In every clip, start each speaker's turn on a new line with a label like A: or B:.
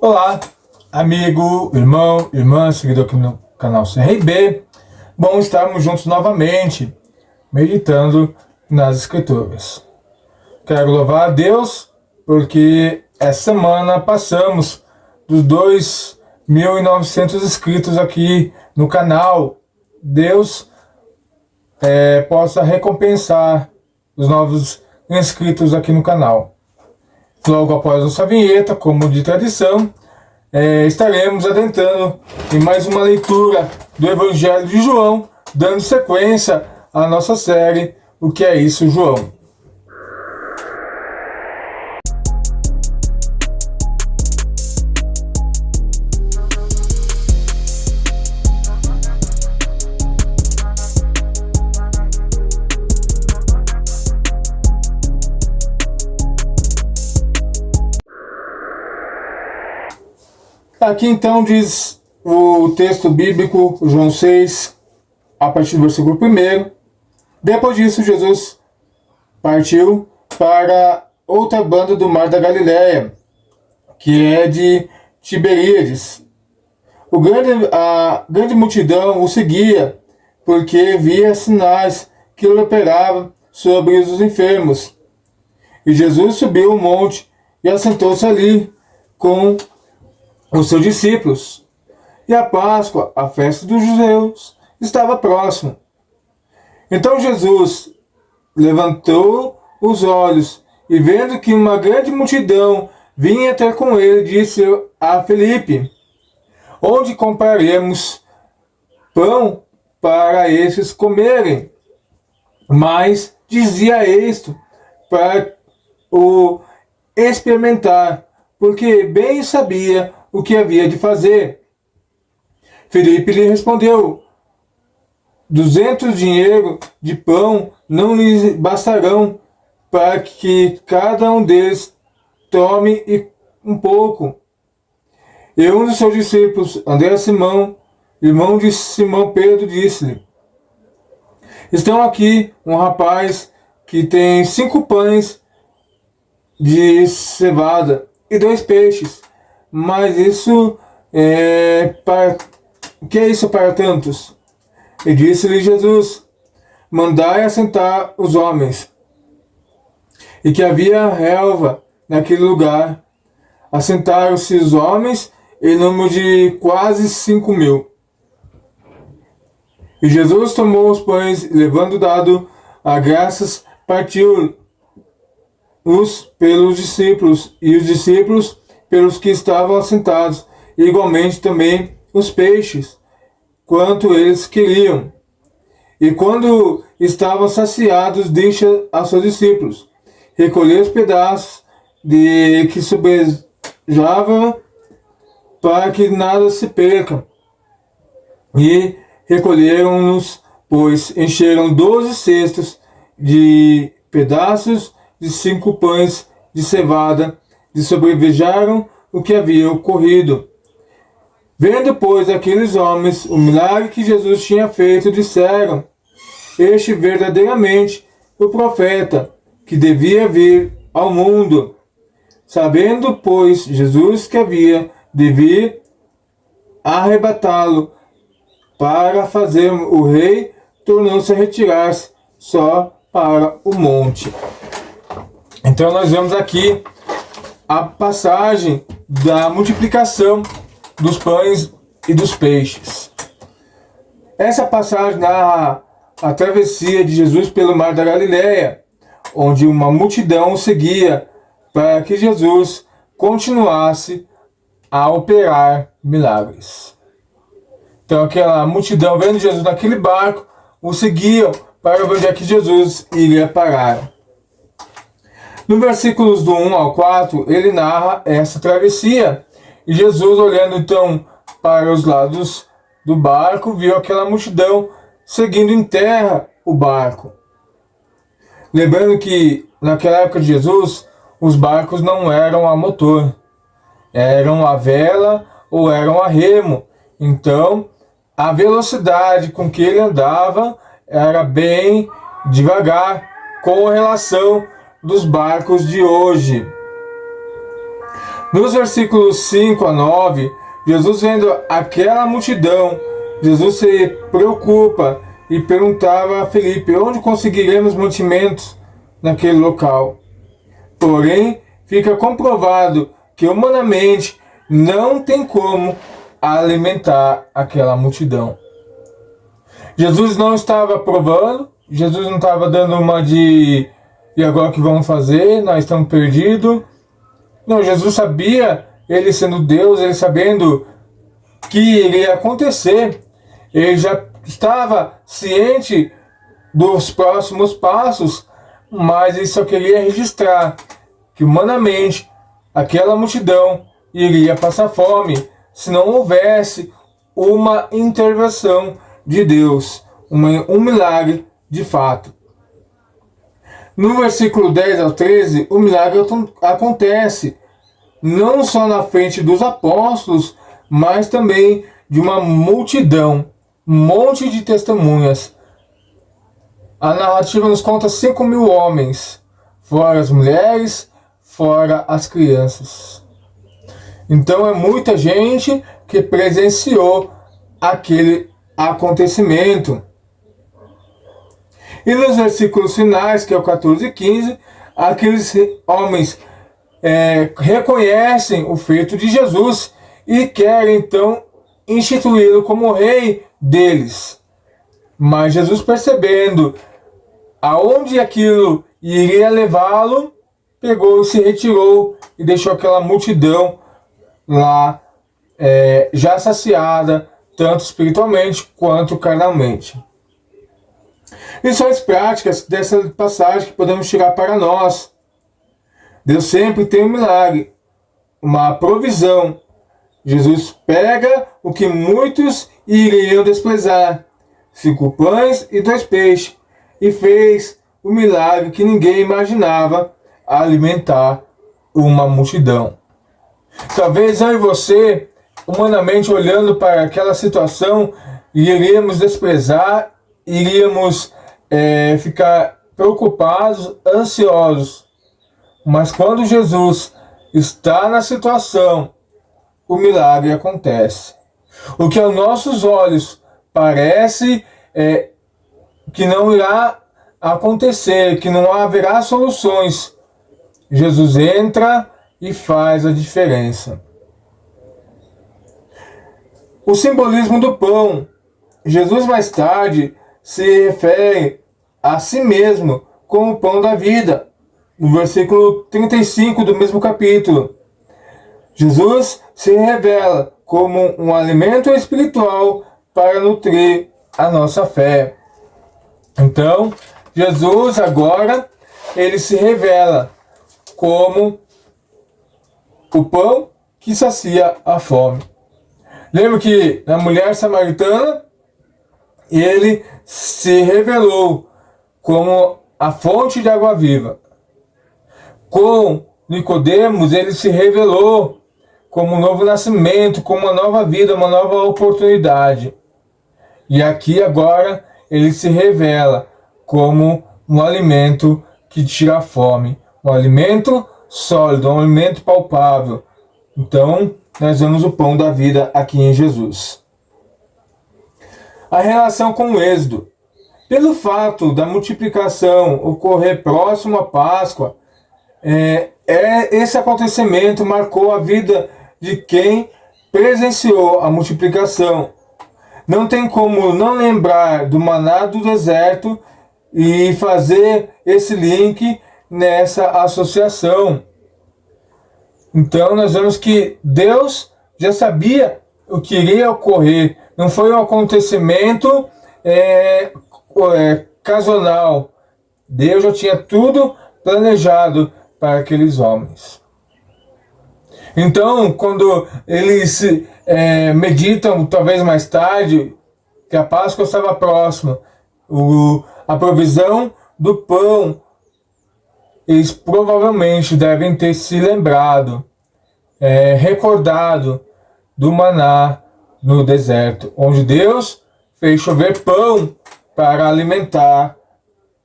A: Olá, amigo, irmão, irmã, seguidor aqui no canal CRB. Bom estarmos juntos novamente, meditando nas Escrituras. Quero louvar a Deus, porque essa semana passamos dos 2.900 inscritos aqui no canal. Deus possa recompensar os novos inscritos aqui no canal. Logo após nossa vinheta, como de tradição, estaremos adentrando em mais uma leitura do Evangelho de João, dando sequência à nossa série O que é isso, João? Aqui então diz o texto bíblico, João 6, a partir do versículo 1. Depois disso, Jesus partiu para outra banda do mar da Galileia, que é de Tiberíades. A grande multidão o seguia, porque via sinais que ele operava sobre os enfermos. E Jesus subiu o monte e assentou-se ali com os seus discípulos. E a Páscoa, a festa dos judeus, estava próxima. Então Jesus levantou os olhos e, vendo que uma grande multidão vinha ter com ele, disse a Felipe: onde compraremos pão para estes comerem? Mas dizia isto para o experimentar, porque bem sabia o que havia de fazer. Felipe lhe respondeu: 200 dinheiros de pão não lhes bastarão para que cada um deles tome um pouco. E um dos seus discípulos, André Simão, irmão de Simão Pedro, disse-lhe: estão aqui um rapaz que tem 5 pães de cevada e 2 peixes. Mas isso o que é isso para tantos? E disse-lhe Jesus: mandai assentar os homens. E que havia relva naquele lugar. Assentaram-se os homens em número de quase 5.000. E Jesus tomou os pães, levando dado a graças, partiu-os pelos discípulos, e os discípulos pelos que estavam assentados, e igualmente também os peixes, quanto eles queriam. E quando estavam saciados, deixa a seus discípulos recolher os pedaços de que sobrejavam, para que nada se perca. E recolheram-nos, pois encheram 12 cestos de pedaços de 5 pães de cevada, e sobrevejaram o que havia ocorrido. Vendo, pois, aqueles homens o milagre que Jesus tinha feito, disseram: este verdadeiramente o profeta que devia vir ao mundo. Sabendo, pois, Jesus que havia de vir arrebatá-lo para fazer o rei, tornou-se a retirar-se só para o monte. Então nós vemos aqui a passagem da multiplicação dos pães e dos peixes. Essa passagem narra a travessia de Jesus pelo mar da Galileia, onde uma multidão o seguia para que Jesus continuasse a operar milagres. Então aquela multidão, vendo Jesus naquele barco, o seguiam para ver onde é que Jesus iria parar. No versículos do 1 ao 4, ele narra essa travessia. E Jesus, olhando então para os lados do barco, viu aquela multidão seguindo em terra o barco. Lembrando que naquela época de Jesus, os barcos não eram a motor, eram a vela ou eram a remo. Então, a velocidade com que ele andava era bem devagar com relação dos barcos de hoje. Nos versículos 5 a 9, Jesus vendo aquela multidão, Jesus se preocupa e perguntava a Filipe: onde conseguiremos mantimentos naquele local? Porém, fica comprovado que humanamente não tem como alimentar aquela multidão. Jesus não estava provando, Jesus não estava dando uma de e agora o que vamos fazer? Nós estamos perdidos. Não, Jesus sabia, ele sendo Deus, ele sabendo que iria acontecer, ele já estava ciente dos próximos passos, mas ele só queria registrar que humanamente aquela multidão iria passar fome se não houvesse uma intervenção de Deus, um milagre de fato. No versículo 10 ao 13, o milagre acontece não só na frente dos apóstolos, mas também de uma multidão, um monte de testemunhas. A narrativa nos conta 5.000 homens, fora as mulheres, fora as crianças. Então é muita gente que presenciou aquele acontecimento. E nos versículos finais, que é o 14 e 15, aqueles homens reconhecem o feito de Jesus e querem então instituí-lo como rei deles. Mas Jesus, percebendo aonde aquilo iria levá-lo, pegou e se retirou e deixou aquela multidão lá já saciada, tanto espiritualmente quanto carnalmente. Lições práticas dessa passagem que podemos tirar para nós. Deus sempre tem um milagre, uma provisão. Jesus pega o que muitos iriam desprezar, 5 pães e 2 peixes, e fez o milagre que ninguém imaginava, alimentar uma multidão. Talvez eu e você, humanamente olhando para aquela situação, iríamos desprezar, iríamos ficar preocupados, ansiosos. Mas quando Jesus está na situação, o milagre acontece. O que aos nossos olhos parece que não irá acontecer, que não haverá soluções, Jesus entra e faz a diferença. O simbolismo do pão. Jesus mais tarde se refere a si mesmo como o pão da vida. No versículo 35 do mesmo capítulo, Jesus se revela como um alimento espiritual para nutrir a nossa fé. Então, Jesus agora, ele se revela como o pão que sacia a fome. Lembra que na mulher samaritana, ele se revelou como a fonte de água viva. Com Nicodemos, ele se revelou como um novo nascimento, como uma nova vida, uma nova oportunidade. E aqui agora ele se revela como um alimento que tira a fome, um alimento sólido, um alimento palpável. Então, nós vemos o pão da vida aqui em Jesus. A relação com o Êxodo. Pelo fato da multiplicação ocorrer próximo à Páscoa, esse acontecimento marcou a vida de quem presenciou a multiplicação. Não tem como não lembrar do maná do deserto e fazer esse link nessa associação. Então nós vemos que Deus já sabia o que iria ocorrer. Não foi um acontecimento casual. Deus já tinha tudo planejado para aqueles homens. Então, quando eles meditam, talvez mais tarde, que a Páscoa estava próxima, a provisão do pão, eles provavelmente devem ter se lembrado, recordado do maná no deserto, onde Deus fez chover pão para alimentar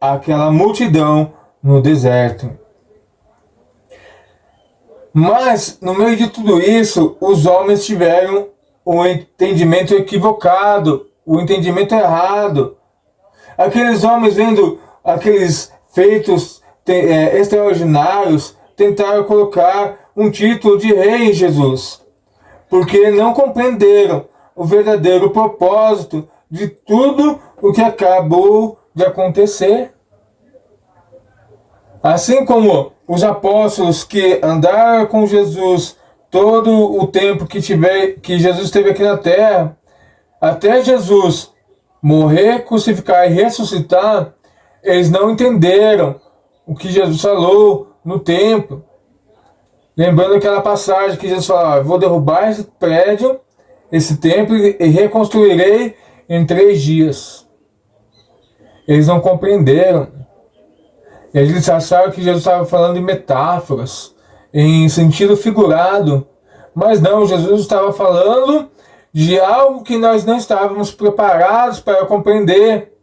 A: aquela multidão no deserto. Mas, no meio de tudo isso, os homens tiveram o entendimento equivocado, o entendimento errado. Aqueles homens, vendo aqueles feitos extraordinários, tentaram colocar um título de rei em Jesus, porque não compreenderam o verdadeiro propósito de tudo o que acabou de acontecer. Assim como os apóstolos que andaram com Jesus todo o tempo que Jesus esteve aqui na terra, até Jesus morrer, crucificar e ressuscitar, eles não entenderam o que Jesus falou no templo. Lembrando aquela passagem que Jesus falou: vou derrubar esse prédio, esse templo, e reconstruirei em 3 dias. Eles não compreenderam. Eles acharam que Jesus estava falando em metáforas, em sentido figurado. Mas não, Jesus estava falando de algo que nós não estávamos preparados para compreender.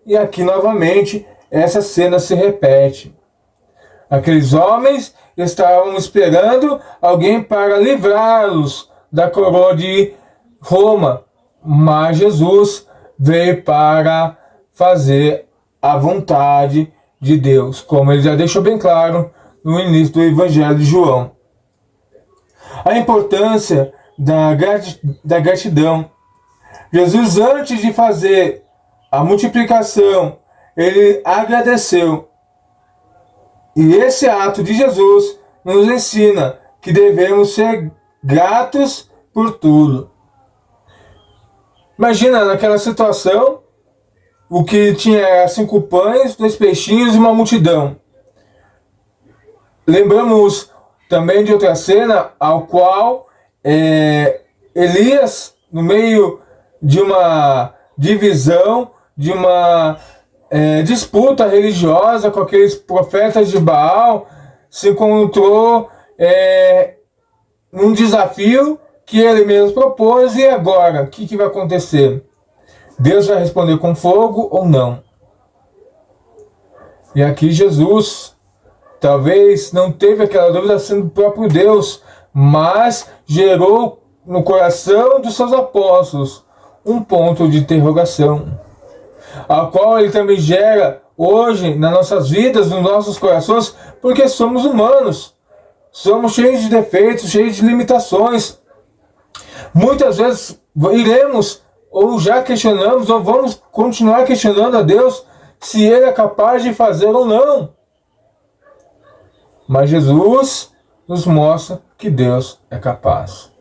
A: E aqui novamente essa cena se repete. Aqueles homens estavam esperando alguém para livrá-los da coroa de Roma, mas Jesus veio para fazer a vontade de Deus, como ele já deixou bem claro no início do Evangelho de João. A importância da gratidão. Jesus, antes de fazer a multiplicação, ele agradeceu. E esse ato de Jesus nos ensina que devemos ser gratos por tudo. Imagina naquela situação, o que tinha 5 pães, 2 peixinhos e uma multidão. Lembramos também de outra cena, ao qual Elias, no meio de uma divisão, de uma disputa religiosa com aqueles profetas de Baal, se encontrou num desafio que ele mesmo propôs. E agora, o que vai acontecer? Deus vai responder com fogo ou não? E aqui Jesus talvez não teve aquela dúvida sendo o próprio Deus, mas gerou no coração dos seus apóstolos um ponto de interrogação, a qual ele também gera hoje nas nossas vidas, nos nossos corações, porque somos humanos, somos cheios de defeitos, cheios de limitações. Muitas vezes iremos, ou já questionamos, ou vamos continuar questionando a Deus se Ele é capaz de fazer ou não. Mas Jesus nos mostra que Deus é capaz.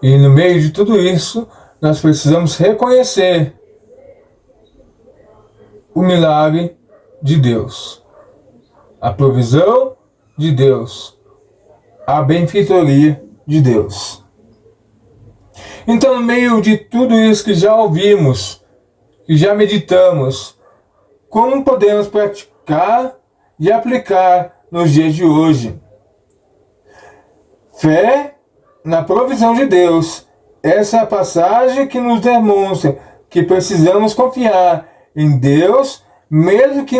A: E no meio de tudo isso, nós precisamos reconhecer o milagre de Deus, a provisão de Deus, a benfeitoria de Deus. Então, no meio de tudo isso que já ouvimos, que já meditamos, como podemos praticar e aplicar nos dias de hoje? Fé na provisão de Deus. Essa é a passagem que nos demonstra que precisamos confiar em Deus, mesmo que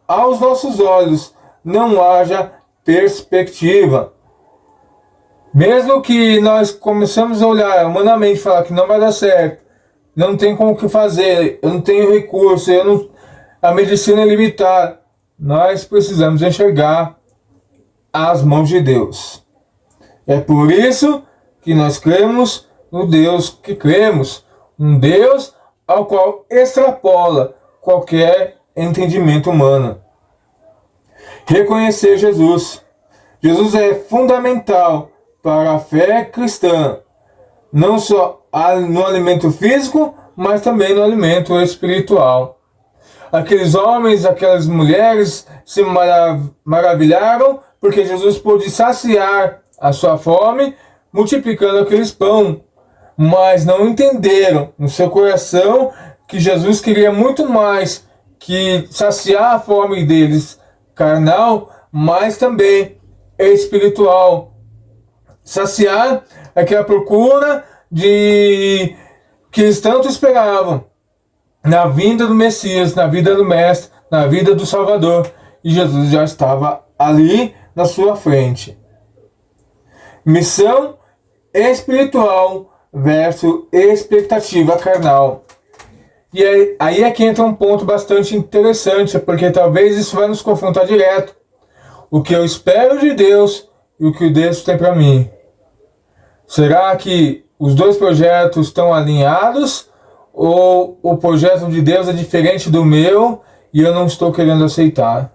A: aos nossos olhos não haja perspectiva. Mesmo que nós começamos a olhar humanamente e falar que não vai dar certo, não tem como que fazer, eu não tenho recurso, a medicina é limitada, nós precisamos enxergar as mãos de Deus. É por isso que nós cremos no Deus que cremos, um Deus ao qual extrapola qualquer entendimento humano. Reconhecer Jesus. Jesus é fundamental para a fé cristã, não só no alimento físico, mas também no alimento espiritual. Aqueles homens, aquelas mulheres se maravilharam porque Jesus pôde saciar a sua fome multiplicando aqueles pão, mas não entenderam no seu coração que Jesus queria muito mais que saciar a fome deles carnal, mas também espiritual. Saciar aquela procura que eles tanto esperavam na vinda do Messias, na vida do Mestre, na vida do Salvador. E Jesus já estava ali na sua frente. Missão espiritual versus expectativa carnal. E aí é que entra um ponto bastante interessante, porque talvez isso vai nos confrontar direto. O que eu espero de Deus e o que Deus tem para mim. Será que os dois projetos estão alinhados? Ou o projeto de Deus é diferente do meu e eu não estou querendo aceitar?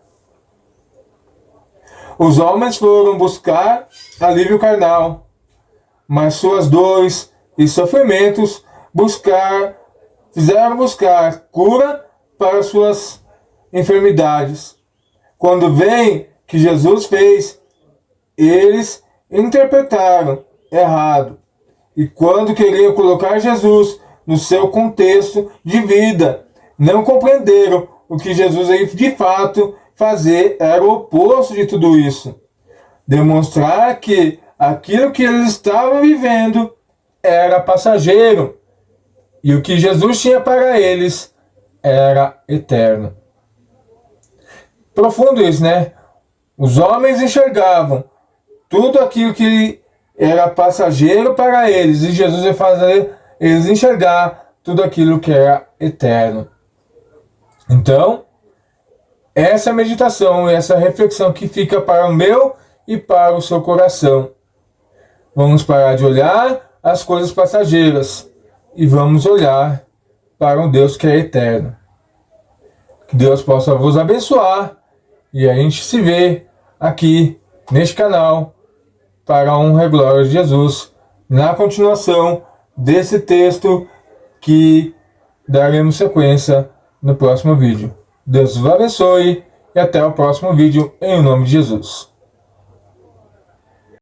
A: Os homens foram buscar alívio carnal, mas suas dores e sofrimentos fizeram buscar cura para suas enfermidades. Quando veem que Jesus fez, eles interpretaram errado. E quando queriam colocar Jesus no seu contexto de vida, não compreenderam o que Jesus veio de fato fazer era o oposto de tudo isso. Demonstrar que aquilo que eles estavam vivendo era passageiro e o que Jesus tinha para eles era eterno. Profundo isso, né? Os homens enxergavam tudo aquilo que era passageiro para eles e Jesus ia fazer eles enxergar tudo aquilo que era eterno. Então, essa meditação, essa reflexão que fica para o meu e para o seu coração. Vamos parar de olhar as coisas passageiras e vamos olhar para um Deus que é eterno. Que Deus possa vos abençoar e a gente se vê aqui neste canal para a honra e glória de Jesus na continuação desse texto que daremos sequência no próximo vídeo. Deus vos abençoe e até o próximo vídeo em nome de Jesus.